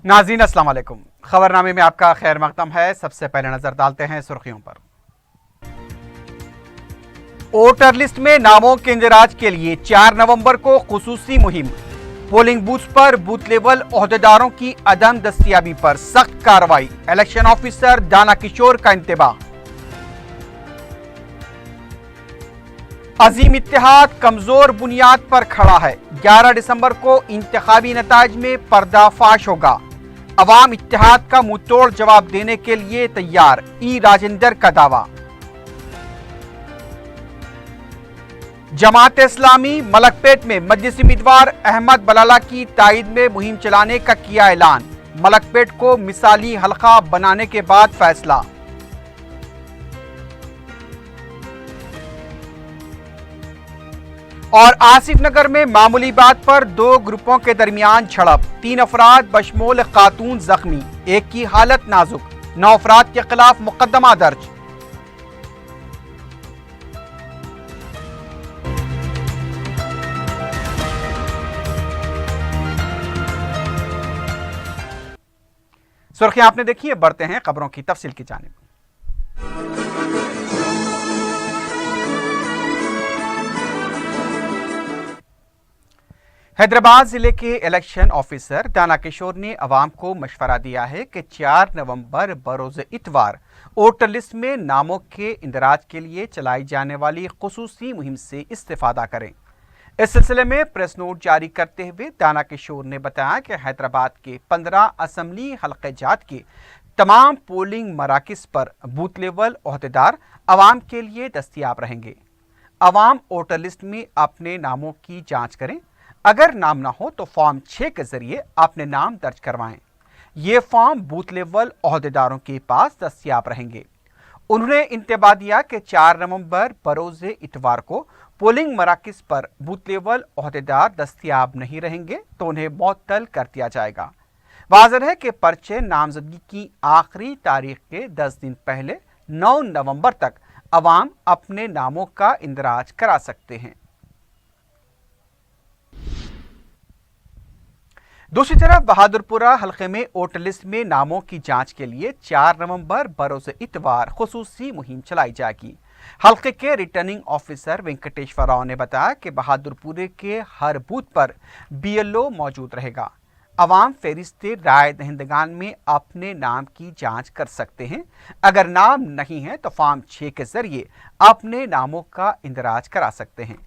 नाज़रीन अस्सलाम वालेकुम। खबरनामे में आपका खैर मकदम है। सबसे पहले नजर डालते हैं सुर्खियों पर। वोटर लिस्ट में नामों के इंदराज के लिए 4 नवंबर को खुसूसी मुहिम। पोलिंग बूथ पर बूथ लेवल ओहदेदारों की अदम दस्तियाबी पर सख्त कार्रवाई। इलेक्शन ऑफिसर दाना किशोर का इंतबाह। अजीम इत्तेहाद कमजोर बुनियाद पर खड़ा है। 11 दिसंबर को इंतखाबी नताज में पर्दाफाश होगा। अवाम इत्तेहाद का मुंह तोड़ जवाब देने के लिए तैयार। ई राजेंद्र का दावा। जमात इस्लामी मलकपेट में मजलिसी उम्मीदवार अहमद बलाला की ताईद में मुहिम चलाने का किया ऐलान। मलकपेट को मिसाली हल्का बनाने के बाद फैसला। और आसिफ नगर में मामूली बात पर 2 ग्रुपों के दरमियान झड़प। 3 अफराद बशमूल खातून जख्मी, एक की हालत नाजुक। 9 अफराद के खिलाफ मुकदमा दर्ज। सुर्खियां आपने देखी है, बढ़ते हैं खबरों की तफसील की जानिब। हैदराबाद जिले के इलेक्शन ऑफिसर दाना किशोर ने अवाम को मशवरा दिया है कि 4 नवंबर बरोज इतवार वोटर लिस्ट में नामों के इंदराज के लिए चलाई जाने वाली खुसूसी मुहिम से इस्तेफादा करें। इस सिलसिले में प्रेस नोट जारी करते हुए दाना किशोर ने बताया कि हैदराबाद के 15 असम्बली हल्के जात के तमाम पोलिंग मराकिज पर बूथ लेवल ओहदेदार अवाम के लिए दस्तियाब रहेंगे। अवाम वोटर लिस्ट में अपने नामों की जांच करें। अगर नाम ना हो तो फॉर्म 6 के जरिए अपने नाम दर्ज करवाएं। ये फॉर्म बूथ लेवल ओहदेदारों के पास दस्तियाब रहेंगे। उन्होंने इंतबाह दिया कि 4 नवंबर बरोज इतवार को पोलिंग मराकिज पर बूथ लेवल ओहदेदार दस्तियाब नहीं रहेंगे तो उन्हें मुअत्तल कर दिया जाएगा। वाज़ेह है कि पर्चे नामजदगी की आखिरी तारीख के 10 दिन पहले 9 नवंबर तक अवाम अपने नामों का इंदराज करा सकते हैं। दूसरी तरफ बहादुरपुरा हल्के में वोटर लिस्ट में नामों की जांच के लिए 4 नवंबर बरोज इतवार खुसूसी मुहिम चलाई जाएगी। हल्के के रिटर्निंग ऑफिसर वेंकटेश्वर राव ने बताया कि बहादुरपुरे के हर बूथ पर BLO मौजूद रहेगा। अवाम फहरिस्त राय दहिंदगान में अपने नाम की जांच कर सकते हैं। अगर नाम नहीं है तो फॉर्म 6 के जरिए अपने नामों का इंदराज करा सकते हैं।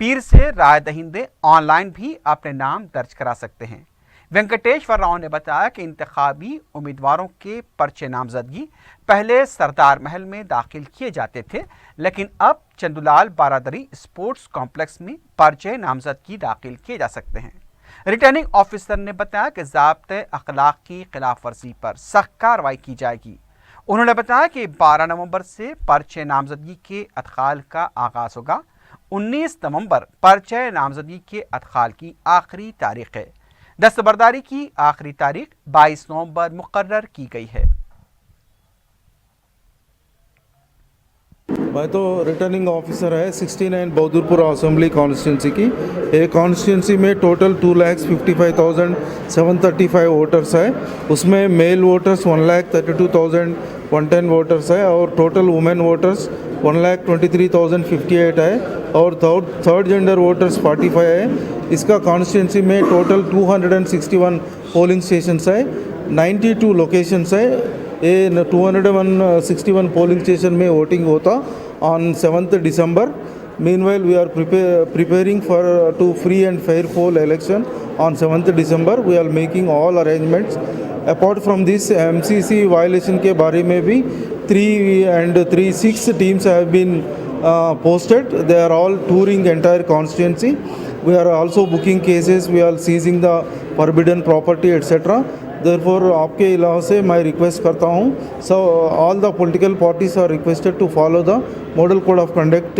पीर से राय दहिंदे ऑनलाइन भी अपने नाम दर्ज करा सकते हैं। वेंकटेश्वर राव ने बताया कि इंतखाबी उम्मीदवारों के पर्चे नामजदगी पहले सरदार महल में दाखिल किए जाते थे, लेकिन अब चंदूलाल बारादरी स्पोर्ट्स कॉम्प्लेक्स में पर्चे नामजदगी दाखिल किए जा सकते हैं। रिटर्निंग ऑफिसर ने बताया कि ज़ाब्ते अखलाक की खिलाफ वर्जी पर सख्त कार्रवाई की जाएगी। उन्होंने बताया कि 12 नवंबर से पर्चे नामजदगी के अदखाल का आगाज होगा। 19 नवंबर पर्चे नामजदगी के अदखाल की आखिरी तारीख है। दस्तबरदारी की आखिरी तारीख 22 नवंबर मुकर्रर की गई है। मैं तो रिटर्निंग ऑफिसर है 69 बहादुरपुरा असेंबली कॉन्स्टिट्यूंसी की। ये कॉन्स्टिट्यूंसी में टोटल 2,55,735 वोटर्स है। उसमें मेल वोटर्स 1,32,110 वोटर्स है और टोटल वुमेन वोटर्स 1,23,058 है और थर्ड जेंडर वोटर्स 45 है। इसका कॉन्स्टिट्यूंसी में टोटल 261 पोलिंग स्टेशंस है, 92 लोकेशंस है। ये 261 पोलिंग स्टेशन में वोटिंग होता on 7th December. Meanwhile, we are preparing for to free and fair poll election on 7th December. We are making all arrangements. Apart from this, MCC violation के बारे में भी 6 teams have been posted. They are all touring entire constituency. We are also booking cases. We are seizing the forbidden property, etc. Therefore, आपके इलाके से मैं request करता हूँ, so all the political parties are requested to follow the model code of conduct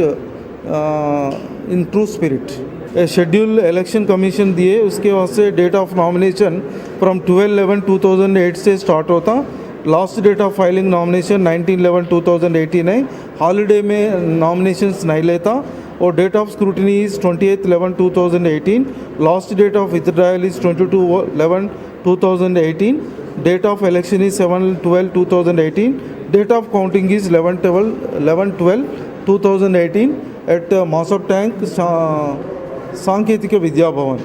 in true spirit. A schedule election commission दिए, उसके वास्ते date of nomination from 12/11/2008 से स्टार्ट होता। Last date of filing nomination 19/11/2018 है। Holiday में nominations नहीं लेता और date of scrutiny is 28/11/2018. Last date of withdrawal is 22/11 2018. Date of election is 7/12/2018. Date of counting is 11/12/2018 at Masop Tank, सांकेतिक विद्या भवन.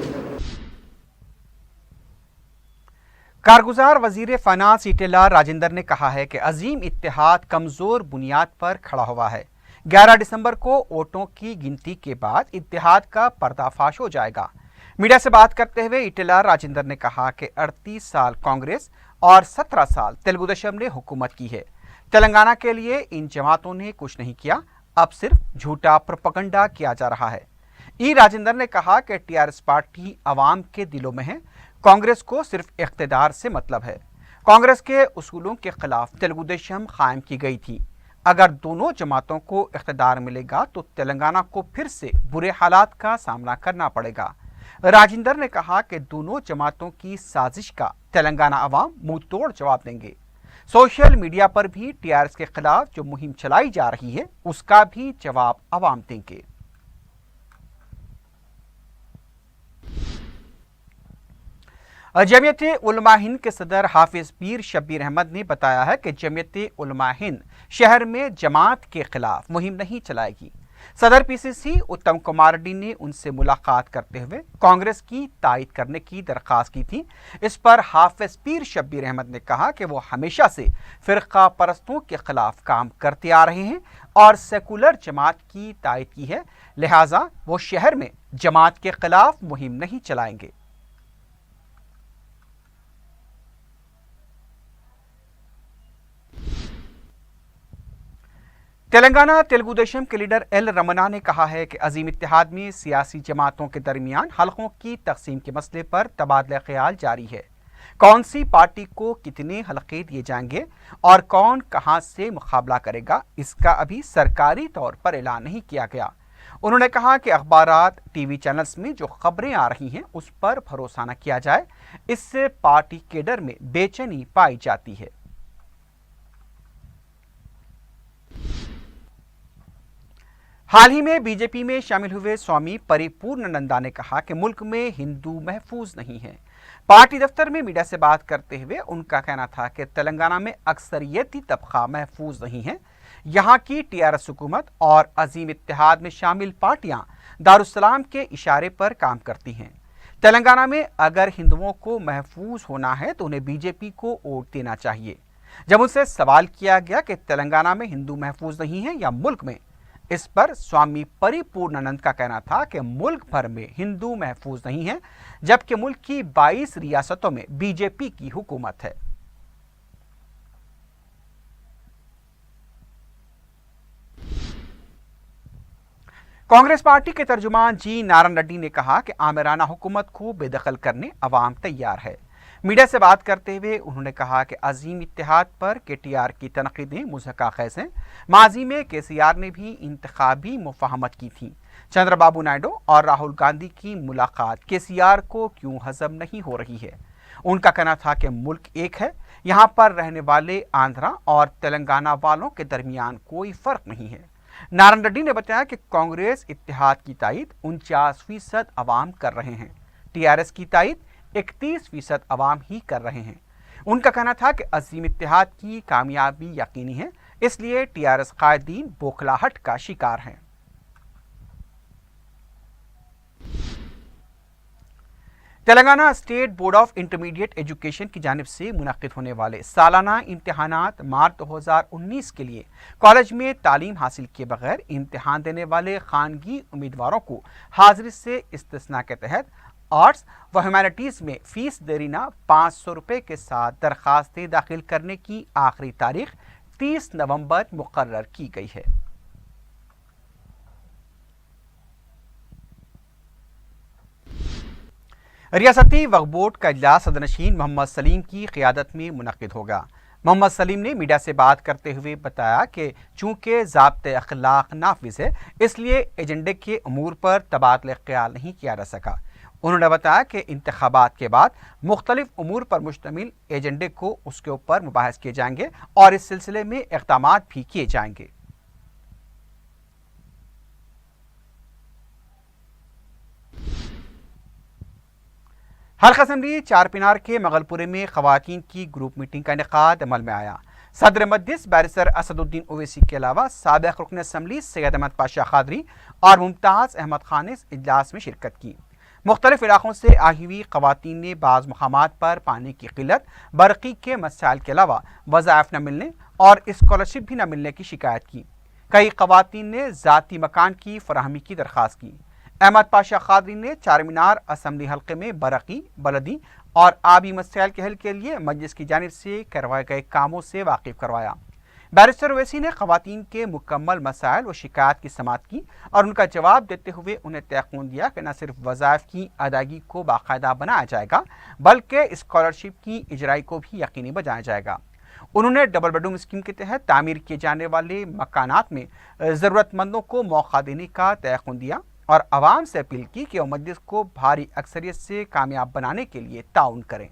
कारगुजार वजीर finance Etela Rajendra ने कहा है कि अजीम इत्तेहाद कमजोर बुनियाद पर खड़ा हुआ है। 11 दिसंबर को वोटों की गिनती के बाद इत्तेहाद का पर्दाफाश हो जाएगा। मीडिया से बात करते हुए इटेला राजेंद्र ने कहा कि 38 साल कांग्रेस और 17 साल तेलुगु देशम ने हुकूमत की है। तेलंगाना के लिए इन जमातों ने कुछ नहीं किया, अब सिर्फ झूठा प्रोपेगेंडा किया जा रहा है। ई राजेंद्र ने कहा कि टीआरएस पार्टी अवाम के दिलों में है, कांग्रेस को सिर्फ इख्तिदार से मतलब है। कांग्रेस के उसूलों के खिलाफ तेलुगु देशम कायम की गई थी। अगर दोनों जमातों को इख्तिदार मिलेगा तो तेलंगाना को फिर से बुरे हालात का सामना करना पड़ेगा। राजेंद्र ने कहा कि दोनों जमातों की साजिश का तेलंगाना अवाम मुंह तोड़ जवाब देंगे। सोशल मीडिया पर भी टीआरएस के खिलाफ जो मुहिम चलाई जा रही है उसका भी जवाब अवाम देंगे। जमियत उलमा हिंद के सदर हाफिज पीर शब्बीर अहमद ने बताया है कि जमियत उलमा हिंद शहर में जमात के खिलाफ मुहिम नहीं चलाएगी। सदर पीसीसी उत्तम कुमार रेड्डी ने उनसे मुलाकात करते हुए कांग्रेस की तायद करने की दरख्वास्त की थी। इस पर हाफिज पीर शब्बीर अहमद ने कहा कि वो हमेशा से फिरका परस्तों के खिलाफ काम करते आ रहे हैं और सेकुलर जमात की तायद की है, लिहाजा वो शहर में जमात के खिलाफ मुहिम नहीं चलाएंगे। तेलंगाना तेलुगु देशम के लीडर एल रमना ने कहा है कि अजीम इत्तेहाद में सियासी जमातों के दरमियान हलकों की तकसीम के मसले पर तबादला ख्याल जारी है। कौन सी पार्टी को कितने हलके दिए जाएंगे और कौन कहां से मुकाबला करेगा, इसका अभी सरकारी तौर पर ऐलान नहीं किया गया। उन्होंने कहा कि अखबारात, टीवी चैनल्स में जो खबरें आ रही हैं उस पर भरोसा न किया जाए, इससे पार्टी केडर में बेचैनी पाई जाती है। हाल ही में बीजेपी में शामिल हुए स्वामी परिपूर्णानंदा ने कहा कि मुल्क में हिंदू महफूज नहीं है। पार्टी दफ्तर में मीडिया से बात करते हुए उनका कहना था कि तेलंगाना में अक्सरियती तबका महफूज नहीं है। यहाँ की टीआरएस हुकूमत और अजीम इत्तेहाद में शामिल पार्टियां दारुस्सलाम के इशारे पर काम करती हैं। तेलंगाना में अगर हिंदुओं को महफूज होना है तो उन्हें बीजेपी को वोट देना चाहिए। जब उनसे सवाल किया गया कि तेलंगाना में हिंदू महफूज नहीं है या मुल्क में, इस पर स्वामी परिपूर्णानंद का कहना था कि मुल्क भर में हिंदू महफूज नहीं है, जबकि मुल्क की 22 रियासतों में बीजेपी की हुकूमत है। कांग्रेस पार्टी के तर्जुमान जी नारायण रेड्डी ने कहा कि आमिराना हुकूमत को बेदखल करने अवाम तैयार है। मीडिया से बात करते हुए उन्होंने कहा कि अजीम इत्तेहाद पर केटीआर की तनकीदें मुज़हका खैज़ हैं। माजी में केसीआर ने भी इंतखाबी मुफाहमत की थी। चंद्रबाबू नायडू और राहुल गांधी की मुलाकात केसीआर को क्यों हजम नहीं हो रही है। उनका कहना था कि मुल्क एक है, यहाँ पर रहने वाले आंध्रा और तेलंगाना वालों के दरमियान कोई फ़र्क नहीं है। नारायण रेड्डी ने बताया कि कांग्रेस इत्तेहाद की तायद 49% अवाम कर रहे हैं, टीआरएस की तायद 31% अवाम ही कर रहे हैं। उनका कहना था कि अजीम इत्तेहाद की कामयाबी यकीनी है, इसलिए टीआरएस कायदीन बौखलाहट का शिकार हैं। Telangana state board of intermediate education की जानिब से मुनक्किद होने वाले सालाना इम्तिहानात मार्च 2019 के लिए कॉलेज में तालीम हासिल किए बगैर इम्तिहान देने वाले खानगी उम्मीदवारों को हाजिरी से इस्तिस्ना के तहत आर्ट्स व ह्यूमैनिटीज़ में फ़ीस देरीना 500 रुपये के साथ दरख्वास्तें दाखिल करने की आखिरी तारीख 30 नवंबर मुकर्रर की गई है। रियासती वक्फ बोर्ड का इजलास सदरनशीन मोहम्मद सलीम की क़ियादत में मुनक्किद होगा। मोहम्मद सलीम ने मीडिया से बात करते हुए बताया कि चूँकि ज़ाब्ते अखलाक नाफिज है, इसलिए एजेंडे के अमूर पर तबादला ख्याल नहीं किया जा सका। उन्होंने बताया कि इंतखाबात के बाद मुख्तलिफ अमूर पर मुश्तमिल एजेंडे को उसके ऊपर मुबाहिस किए जाएंगे और इस सिलसिले में इक़दामात भी किए जाएंगे। حلقہ اسمبلی چارپینار کے مغلپورے میں خواتین کی گروپ میٹنگ کا انعقاد عمل میں آیا۔ صدر مجلس بیرسٹر اسد الدین اویسی کے علاوہ سابق رکن اسمبلی سید احمد پاشا قادری اور ممتاز احمد خان نے اس اجلاس میں شرکت کی۔ مختلف علاقوں سے آئی ہوئی خواتین نے بعض مقامات پر پانی کی قلت، برقی کے مسائل کے علاوہ وظائف نہ ملنے اور اسکالرشپ بھی نہ ملنے کی شکایت کی۔ کئی خواتین نے ذاتی مکان کی فراہمی کی درخواست کی۔ احمد پاشا قادری نے چارمینار اسمبلی حلقے میں برقی، بلدی اور آبی مسائل کے حل کے لیے مجلس کی جانب سے کروائے گئے کاموں سے واقف کروایا۔ بیرسٹر اویسی نے خواتین کے مکمل مسائل و شکایات کی سماعت کی اور ان کا جواب دیتے ہوئے انہیں تیقن دیا کہ نہ صرف وظائف کی ادائیگی کو باقاعدہ بنایا جائے گا بلکہ اسکالرشپ کی اجرائی کو بھی یقینی بنایا جائے گا۔ انہوں نے ڈبل بیڈروم اسکیم کے تحت تعمیر کیے جانے والے مکانات میں ضرورت مندوں کو موقع دینے کا تیقن دیا اور عوام سے اپیل کی کہ وہ مجلس کو بھاری اکثریت سے کامیاب بنانے کے لیے تعاون کریں۔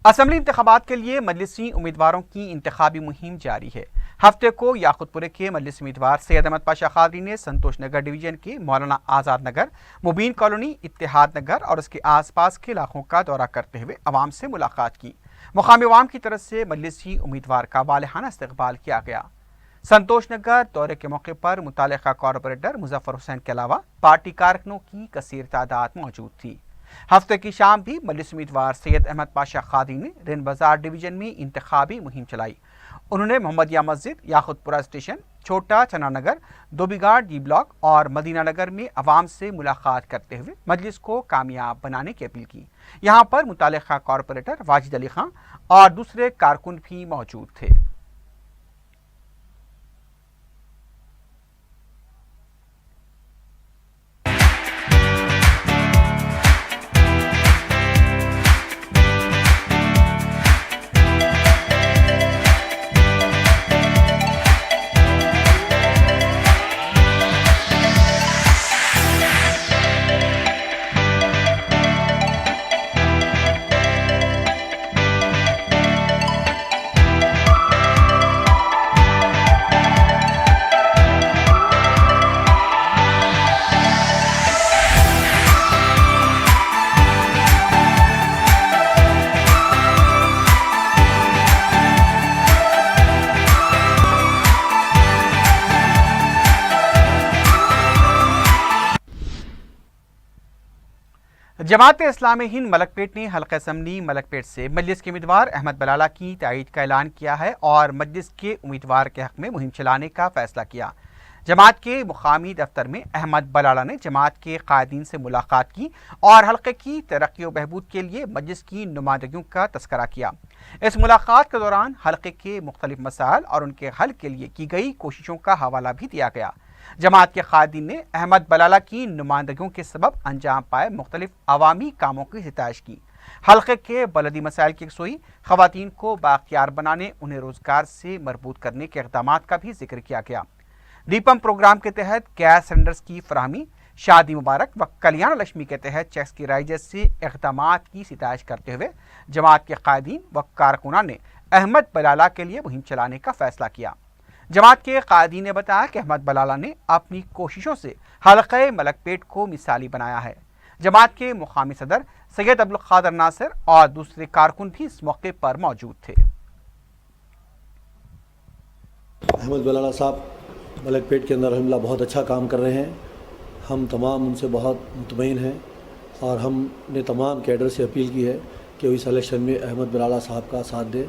اسمبلی انتخابات کے لیے مجلسی امیدواروں کی انتخابی مہم جاری ہے۔ ہفتے کو یاقوت پورے کے مجلسی امیدوار سید احمد پاشا قادری نے سنتوش نگر ڈویژن کے مولانا آزاد نگر، مبین کالونی، اتحاد نگر اور اس کے آس پاس کے علاقوں کا دورہ کرتے ہوئے عوام سے ملاقات کی۔ مقامی عوام کی طرف سے مجلسی امیدوار کا والہانہ استقبال کیا گیا۔ سنتوش نگر دورے کے موقع پر متعلقہ کارپوریٹر مظفر حسین کے علاوہ پارٹی کارکنوں کی کثیر تعداد موجود تھی۔ ہفتے کی شام بھی مجلس امیدوار سید احمد پاشا قادری نے رین بازار ڈویژن میں انتخابی مہم چلائی۔ انہوں نے محمدیہ مسجد، یاقوت پورہ اسٹیشن، چھوٹا چنا نگر، دوبی گھاٹ ڈی بلاک اور مدینہ نگر میں عوام سے ملاقات کرتے ہوئے مجلس کو کامیاب بنانے کی اپیل کی۔ یہاں پر متعلقہ کارپوریٹر واجد علی خان اور دوسرے کارکن بھی موجود تھے۔ جماعت اسلامی ہند ملک پیٹ نے حلقہ اسمبلی ملک پیٹ سے مجلس کے امیدوار احمد بلالہ کی تائید کا اعلان کیا ہے اور مجلس کے امیدوار کے حق میں مہم چلانے کا فیصلہ کیا۔ جماعت کے مقامی دفتر میں احمد بلالہ نے جماعت کے قائدین سے ملاقات کی اور حلقے کی ترقی و بہبود کے لیے مجلس کی نمائندگیوں کا تذکرہ کیا۔ اس ملاقات کے دوران حلقے کے مختلف مسائل اور ان کے حل کے لیے کی گئی کوششوں کا حوالہ بھی دیا گیا۔ جماعت کے قائدین نے احمد بلالہ کی نمائندگیوں کے سبب انجام پائے مختلف عوامی کاموں کی ستائش کی۔ حلقے کے بلدی مسائل کی یکسوئی، خواتین کو بااختیار بنانے، انہیں روزگار سے مربوط کرنے کے اقدامات کا بھی ذکر کیا گیا۔ دیپم پروگرام کے تحت گیس سلنڈرز کی فراہمی، شادی مبارک و کلیان لکشمی کے تحت چیکس کی رائج جیسے اقدامات کی ستائش کرتے ہوئے جماعت کے قائدین و کارکنان نے احمد بلالہ کے لیے مہم چلانے کا فیصلہ کیا۔ جماعت کے قائدین نے بتایا کہ احمد بلالہ نے اپنی کوششوں سے حلقہ ملک پیٹ کو مثالی بنایا ہے۔ جماعت کے مقامی صدر سید عبدالقادر ناصر اور دوسرے کارکن بھی اس موقع پر موجود تھے۔ احمد بلالہ صاحب ملک پیٹ کے اندر الحمدللہ بہت اچھا کام کر رہے ہیں۔ ہم تمام ان سے بہت مطمئن ہیں اور ہم نے تمام کیڈر سے اپیل کی ہے کہ وہ اس الیکشن میں احمد بلالہ صاحب کا ساتھ دیں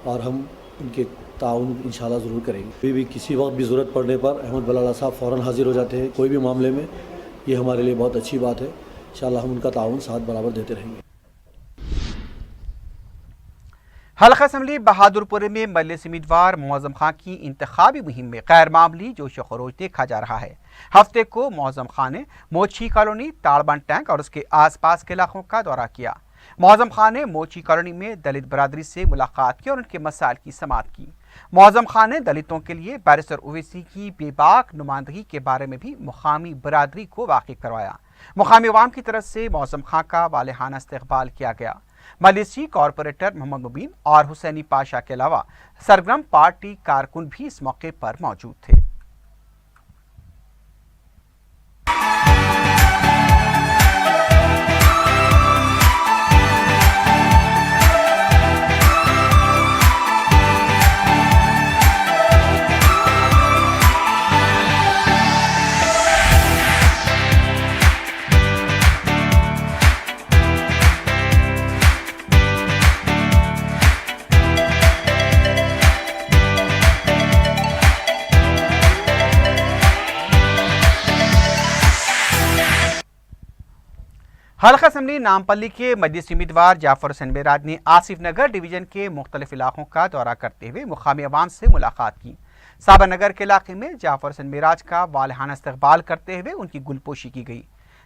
اور ہم ان کے تعاون انشاءاللہ ضرور کریں گے۔ کوئی بھی کسی وقت بھی ضرورت پڑنے پر احمد بلالہ صاحب فوراً حاضر ہو جاتے ہیں کوئی بھی معاملے میں۔ یہ ہمارے لیے بہت اچھی بات ہے۔ انشاءاللہ ہم ان کا تعاون ساتھ برابر دیتے رہیں گے۔ حلقہ اسمبلی بہادر پورے میں مجلس امیدوار معظم خان کی انتخابی مہم میں غیر معمولی جوش و خروش دیکھا جا رہا ہے۔ ہفتے کو معظم خان نے موچی کالونی، تاڑبان ٹینک اور اس کے آس پاس کے علاقوں کا دورہ کیا۔ معظم خان نے موچی کالونی میں دلت برادری سے ملاقات کی اور ان کے مسائل کی سماعت کی۔ معظم خان نے دلتوں کے لیے بیرسٹر اویسی کی بے باک نمائندگی کے بارے میں بھی مقامی برادری کو واقف کروایا۔ مقامی عوام کی طرف سے معظم خان کا والہانہ استقبال کیا گیا۔ مجلسی کارپوریٹر محمد مبین اور حسینی پاشا کے علاوہ سرگرم پارٹی کارکن بھی اس موقع پر موجود تھے۔ حلقہ اسمبلی نامپلی کے مجلسی امیدوار جعفر حسین معراج نے آصف نگر ڈویژن کے مختلف علاقوں کا دورہ کرتے ہوئے مقامی عوام سے ملاقات کی۔ صابر نگر کے علاقے میں جعفر حسین معراج کا والہانہ استقبال کرتے ہوئے ان کی گلپوشی کی گئی۔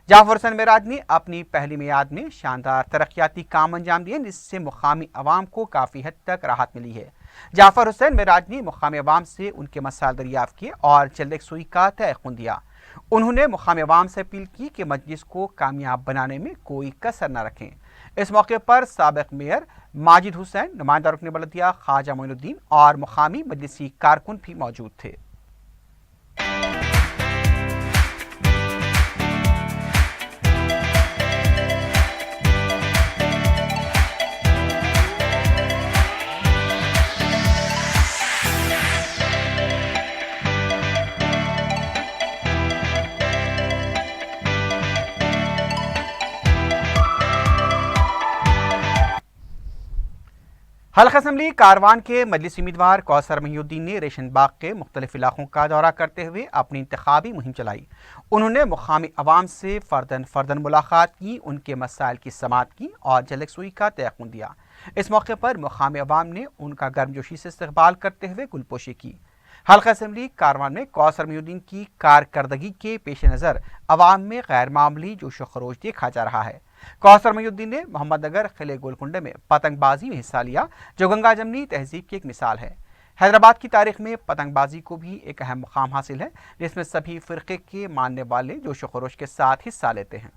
جعفر حسین معراج نے اپنی پہلی میعاد میں شاندار ترقیاتی کام انجام دیے، جس سے مقامی عوام کو کافی حد تک راحت ملی ہے۔ جعفر حسین معراج نے مقامی عوام سے ان کے مسائل دریافت کیے اور جلد یکسوئی کا تیقن دیا۔ انہوں نے مقامی عوام سے اپیل کی کہ مجلس کو کامیاب بنانے میں کوئی کسر نہ رکھیں۔ اس موقع پر سابق میئر ماجد حسین، نمائندہ رکن بلدیہ خواجہ معین الدین اور مقامی مجلسی کارکن بھی موجود تھے۔ حلقہ اسمبلی کاروان کے مجلسی امیدوار کوثر محی الدین نے ریشن باغ کے مختلف علاقوں کا دورہ کرتے ہوئے اپنی انتخابی مہم چلائی۔ انہوں نے مقامی عوام سے فردن ملاقات کی، ان کے مسائل کی سماعت کی اور جلد یکسوئی کا تیقن دیا۔ اس موقع پر مقامی عوام نے ان کا گرمجوشی سے استقبال کرتے ہوئے گلپوشی کی۔ حلقہ اسمبلی کاروان میں کوثر محی الدین کی کارکردگی کے پیش نظر عوام میں غیر معمولی جوش و خروش دیکھا جا رہا ہے۔ کوثر محی الدین نے محمد نگر قلعے گولکنڈہ میں پتنگ بازی میں حصہ لیا، جو گنگا جمنی تہذیب کی ایک مثال ہے۔ حیدرآباد کی تاریخ میں پتنگ بازی کو بھی ایک اہم مقام حاصل ہے، جس میں سبھی فرقے کے ماننے والے جوش و خروش کے ساتھ حصہ لیتے ہیں۔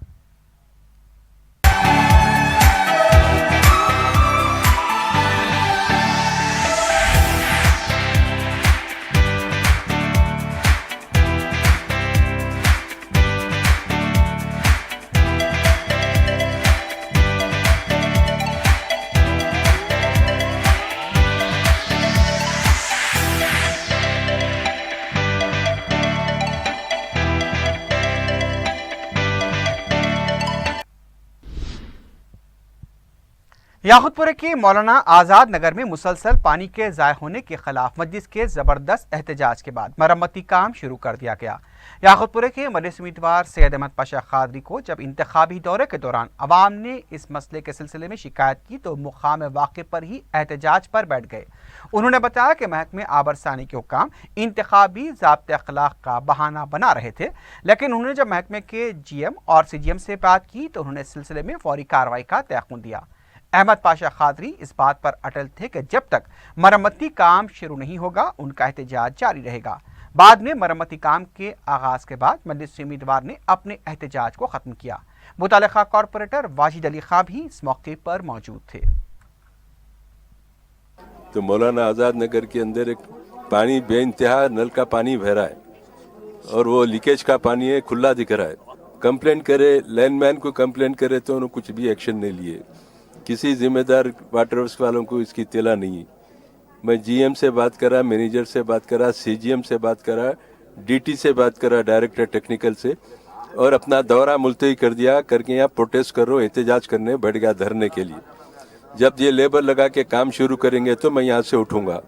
یاقوت پورے کے مولانا آزاد نگر میں مسلسل پانی کے ضائع ہونے کے خلاف مجلس کے زبردست احتجاج کے بعد مرمتی کام شروع کر دیا گیا۔ یاقوت پورے کے مجلس امیدوار سید احمد پاشا قادری کو جب انتخابی دورے کے دوران عوام نے اس مسئلے کے سلسلے میں شکایت کی تو مقام واقع پر ہی احتجاج پر بیٹھ گئے۔ انہوں نے بتایا کہ محکمہ آبرسانی کے حکام انتخابی ضابطۂ اخلاق کا بہانہ بنا رہے تھے، لیکن انہوں نے جب محکمے کے جی ایم اور سی جی ایم سے بات کی تو انہوں نے اس سلسلے میں فوری کارروائی کا تیقن دیا۔ احمد پاشا قادری اس بات پر اٹل تھے کہ جب تک مرمتی کام شروع نہیں ہوگا ان کا احتجاج جاری رہے گا۔ بعد میں مرمتی کام کے آغاز کے بعد مجلس امیدوار نے اپنے احتجاج کو ختم کیا۔ متعلقہ کارپوریٹر واجد علی خان بھی اس موقع پر موجود تھے۔ تو مولانا آزاد نگر کے اندر ایک پانی بے انتہا نل کا پانی بہ رہا ہے اور وہ لیکیج کا پانی ہے، کھلا دکھ رہا ہے۔ کمپلینٹ کرے، لینڈ مین کو کمپلینٹ کرے تو انہوں کچھ بھی ایکشن نہیں لیے۔ کسی ذمہ دار واٹر ورکس والوں کو اس کی اطلاع نہیں ہے۔ میں جی ایم سے بات کرا، مینیجر سے بات کرا، سی جی ایم سے بات کرا، ڈی ٹی سے بات کرا، ڈائریکٹر ٹیکنیکل سے، اور اپنا دورہ ملتوی کر دیا، کر کے یہاں پروٹیسٹ کر رہا ہوں، احتجاج کرنے بیٹھ گیا دھرنے کے لیے۔ جب یہ لیبر لگا کے کام شروع کریں گے تو میں یہاں سے اٹھوں گا،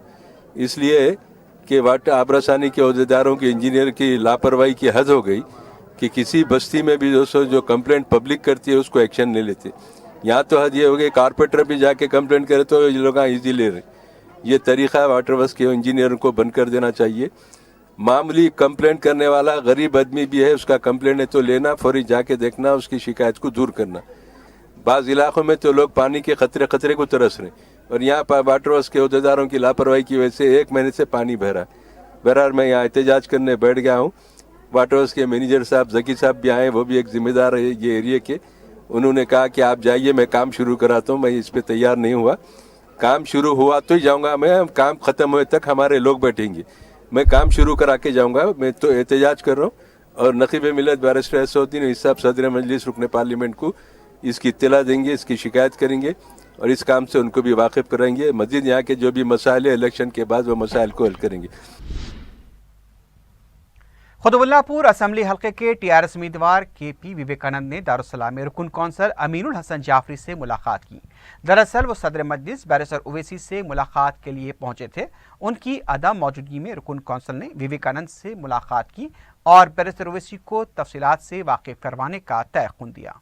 اس لیے کہ واٹر آبرسانی کے عہدیداروں کی انجینئر کی لاپرواہی کی حد ہو گئی کہ کسی بستی میں بھی جو کمپلینٹ پبلک کرتی ہے اس کو ایکشن نہیں لیتے۔ یہاں تو حد یہ ہو گئی کارپوریٹر بھی جا کے کمپلینٹ کرے تو یہ لوگ ایزی لے رہے۔ یہ طریقہ واٹر ورکس کے انجینئروں کو بند کر دینا چاہیے۔ معمولی کمپلینٹ کرنے والا غریب آدمی بھی ہے، اس کا کمپلینٹ ہے تو لینا، فوری جا کے دیکھنا، اس کی شکایت کو دور کرنا۔ بعض علاقوں میں تو لوگ پانی کے خطرے کو ترس رہے ہیں اور یہاں پر واٹر ورکس کے عہدیداروں کی لاپرواہی کی وجہ سے 1 مہینے سے پانی بہ رہا ہے۔ بہرحال میں یہاں احتجاج کرنے بیٹھ گیا ہوں۔ वाटर हाउस के मैनेजर साहब जकी साहब भी आए, वो भी एक जिम्मेदार है ये एरिया के। उन्होंने कहा कि आप जाइए, मैं काम शुरू कराता हूँ। मैं इस पे तैयार नहीं हुआ, काम शुरू हुआ तो ही जाऊँगा मैं, काम ख़त्म हुए तक हमारे लोग बैठेंगे, मैं काम शुरू करा के जाऊँगा। मैं तो एहतजाज कर रहा हूँ और नकीब मिलत बैरिस्टर असदुद्दीन ओवैसी साहब सदर मजलिस रुकन पार्लियामेंट को इसकी इत्तला देंगे, इसकी शिकायत करेंगे और इस काम से उनको भी वाकिफ कराएंगे। मज़ीद यहाँ के जो भी मसाइल है इलेक्शन के बाद वो मसाइल को हल करेंगे। खुतबुल्लापुर असम्बली हल्के के टीआरएस उम्मीदवार केपी विवेकानंद ने दारुस्सलाम में रुकन कौंसल अमीनुल हसन जाफरी से मुलाकात की। दरअसल वो सदर मजलिस बैरिस्टर ओवैसी से मुलाकात के लिए पहुंचे थे। उनकी अदम मौजूदगी में रुकन कौंसल ने विवेकानंद से मुलाकात की और बैरिस्टर ओवैसी को तफसीलात से वाकिफ करवाने का तयक़ुन दिया।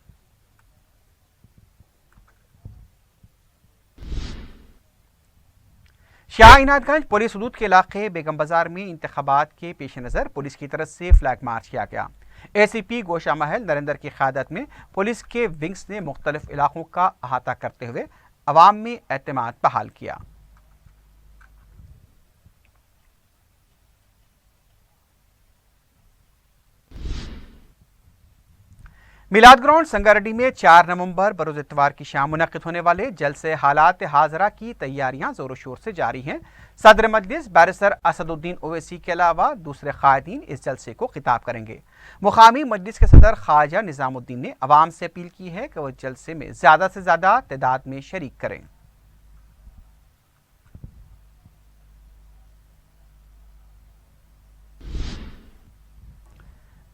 शाह इनायतगंज पुलिस हदूद के इलाके बेगम बाजार में इंतखाबात के पेश नज़र पुलिस की तरफ से फ्लैग मार्च किया गया। एसीपी गोशा महल नरेंद्र की क़यादत में पुलिस के विंग्स ने मुख्तलिफ इलाकों का अहाता करते हुए अवाम में एतमाद बहाल किया। मिलाद ग्राउंड संगारेड्डी में 4 नवंबर बरोज़ इतवार की शाम मुनक़िद होने वाले जलसे हालात हाज़रा की तैयारियां ज़ोर शोर से जारी हैं। सदर मजलिस बैरिस्टर असदुद्दीन ओवैसी के अलावा दूसरे क़ायदीन इस जलसे को खिताब करेंगे। मुक़ामी मजलिस के सदर ख्वाजा निज़ामुद्दीन ने अवाम से अपील की है कि वह जलसे में ज़्यादा से ज़्यादा तादाद में शरीक करें।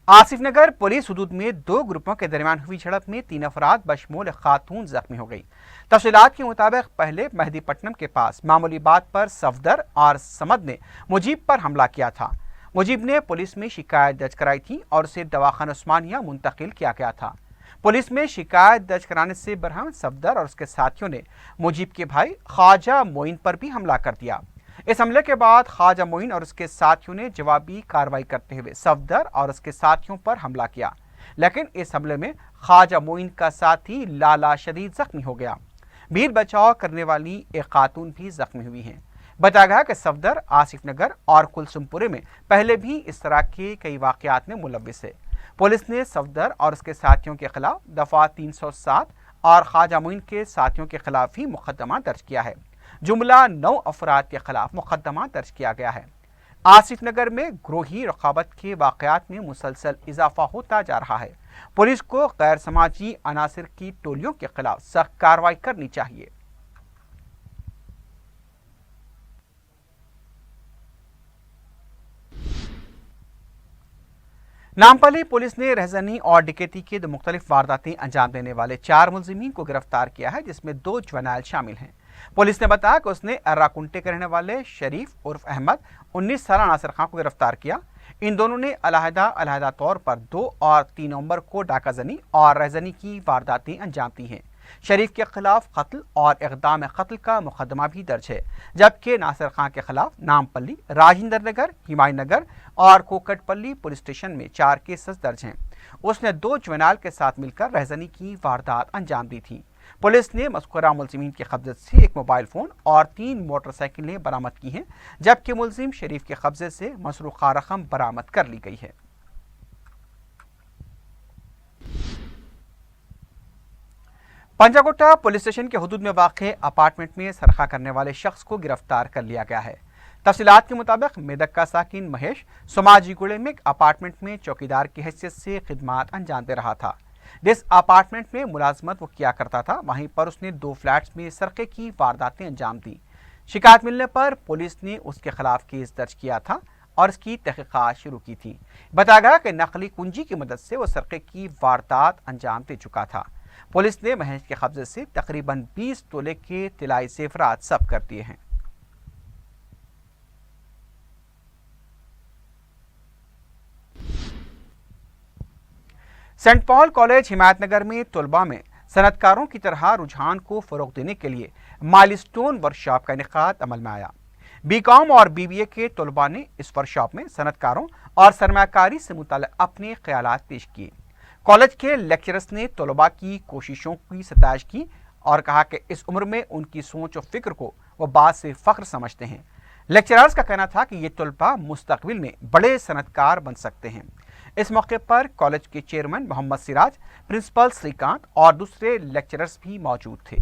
आसिफ नगर पुलिस हदूद में 2 ग्रुपों के दरमियान हुई झड़प में 3 अफराद बशमूल खातून जख्मी हो गई। तफसीलात के मुताबिक पहले मेहदीपट्टनम के पास मामूली बात पर सफदर और समद ने मुजीब पर हमला किया था। मुजीब ने पुलिस में शिकायत दर्ज कराई थी और उसे दवाखाना उस्मानिया मुंतकिल किया गया था। पुलिस में शिकायत दर्ज कराने से बरहम सफदर और उसके साथियों ने मुजीब के भाई ख्वाजा मोइन पर भी हमला कर दिया। इस हमले के बाद ख्वाजा मोइन और उसके साथियों ने जवाबी कार्रवाई करते हुए सफदर और उसके साथियों पर हमला किया, लेकिन इस हमले में ख्वाजा मोइन का साथी लाला शदीद जख्मी हो गया। भीड़ बचाव करने वाली एक खातून भी जख्मी हुई हैं। बताया गया कि सफदर आसिफ नगर और कुलसुमपुरे में पहले भी इस तरह के कई वाकयात में मुलव्विस है। पुलिस ने सफदर और उसके साथियों के खिलाफ दफा 307 और ख्वाजा मोइन के साथियों के खिलाफ ही मुकदमा दर्ज किया है। जुमला 9 अफराद के खिलाफ मुकदमा दर्ज किया गया है। आसिफ नगर में ग्रोही रकाबत के वाकयात में मुसलसल इजाफा होता जा रहा है। पुलिस को गैर समाजी अनासिर की टोलियों के खिलाफ सख्त कार्रवाई करनी चाहिए। नामपल्ली पुलिस ने रहजनी और डकैती के 2 मुख्तलिफ वारदातें अंजाम देने वाले 4 मुलजिमीन को गिरफ्तार किया है, जिसमें 2 जुवेनाइल शामिल हैं। पुलिस ने बताया कि उसने अर्राकुंटे के रहने वाले शरीफ उर्फ अहमद 19 साल नासिर खां को गिरफ्तार किया। इन दोनों ने अलहदा तौर पर 2 और 3 नवंबर को डाकाजनी और रहजनी की वारदातें अंजाम दी हैं। शरीफ के खिलाफ कत्ल और इक़दाम कत्ल का मुकदमा भी दर्ज है, जबकि नासिर खां के खिलाफ नामपल्ली, राजेंद्र नगर, हिमायत नगर और कोकटपल्ली पुलिस स्टेशन में 4 केसेस दर्ज हैं। उसने 2 जुवेनाइल के साथ मिलकर रहजनी की वारदात अंजाम दी थी। पुलिस ने मज़कूरा मुलजिमीन के कब्जे से 1 मोबाइल फ़ोन और 3 मोटरसाइकिलें बरामद की हैं, जबकि मुलजिम शरीफ के कब्जे से मसरूक़ा रकम बरामद कर ली गई है। पंजागोटा पुलिस स्टेशन के हुदूद में वाक़े अपार्टमेंट में सरखा करने वाले शख्स को गिरफ्तार कर लिया गया है। तफसीलात के मुताबिक मेदक का साकिन महेश सोमाजीगुड़े में अपार्टमेंट में चौकीदार की हैसियत से खिदमात अंजाम दे रहा था। जिस अपार्टमेंट में मुलाजमत वो किया करता था, वहीं पर उसने 2 फ्लैट्स में सरके की वारदातें अंजाम दी। शिकायत मिलने पर पुलिस ने उसके खिलाफ केस दर्ज किया था और इसकी तहकीकात शुरू की थी। बताया गया कि नकली कुंजी की मदद से वो सरके की वारदात अंजाम दे चुका था। पुलिस ने महेश के कब्जे से तकरीबन 20 तोले के तिलाई ज़ेवरात जब्त कर दिए हैं। सेंट पॉल कॉलेज हिमायत नगर में तलबा में सनतकारों की तरह रुझान को फ़रोग़ देने के लिए माइलस्टोन वर्कशॉप का इनेकाद अमल में आया। बीकॉम और बीबीए के तलबा ने इस वर्कशॉप में सनतकारों और सरमाकारी से मुताल्लिक़ अपने ख्यालात पेश किए। कॉलेज के लेक्चरर्स ने तलबा की कोशिशों की सताइश की और कहा कि इस उम्र में उनकी सोच और फिक्र को वह बात से फ़ख्र समझते हैं। लेक्चरर्स का कहना था कि ये तलबा मुस्तक़बिल में बड़े सनतकार बन सकते हैं। इस मौके पर कॉलेज के चेयरमैन मोहम्मद सिराज, प्रिंसिपल श्रीकांत और दूसरे लेक्चरर्स भी मौजूद थे।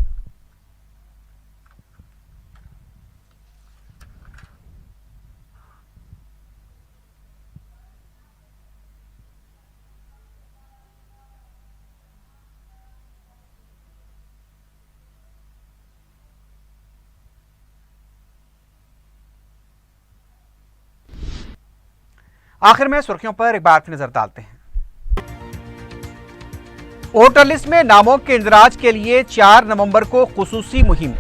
आखिर में सुर्खियों पर एक बार फिर नजर डालते हैं। वोटर लिस्ट में नामों के इंदराज के लिए 4 नवंबर को खुसूसी मुहिम।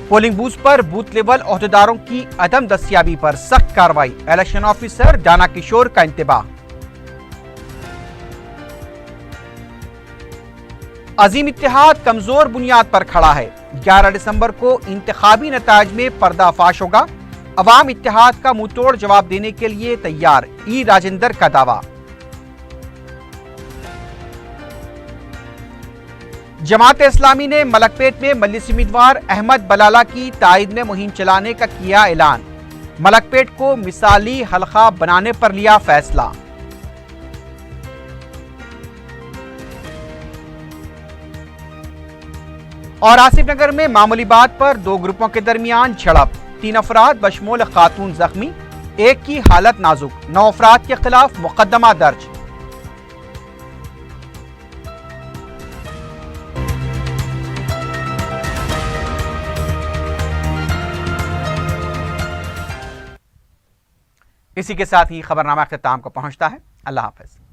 पोलिंग बूथ पर बूथ लेवल ओहदेदारों की अदम दस्तियाबी पर सख्त कार्रवाई। इलेक्शन ऑफिसर दाना किशोर का इंतबाह। अजीम इत्तेहाद कमजोर बुनियाद पर खड़ा है। 11 दिसंबर को इंतखाबी नताज में पर्दाफाश होगा। अवाम इत्तेहाद का मुंहतोड़ जवाब देने के लिए तैयार। ई राजेंद्र का दावा। जमात इस्लामी ने मलकपेट में मजलिसी उम्मीदवार अहमद बलाला की तायद में मुहिम चलाने का किया ऐलान। मलकपेट को मिसाली हलका बनाने पर लिया फैसला। और आसिफ नगर में मामूली बात पर 2 ग्रुपों के दरमियान झड़प। 3 अफराद बशमूल खातून जख्मी, एक की हालत नाजुक। 9 अफराद के खिलाफ मुकदमा दर्ज। इसी के साथ ही खबरनामा अख्ताम को पहुंचता है। अल्लाह हाफिज।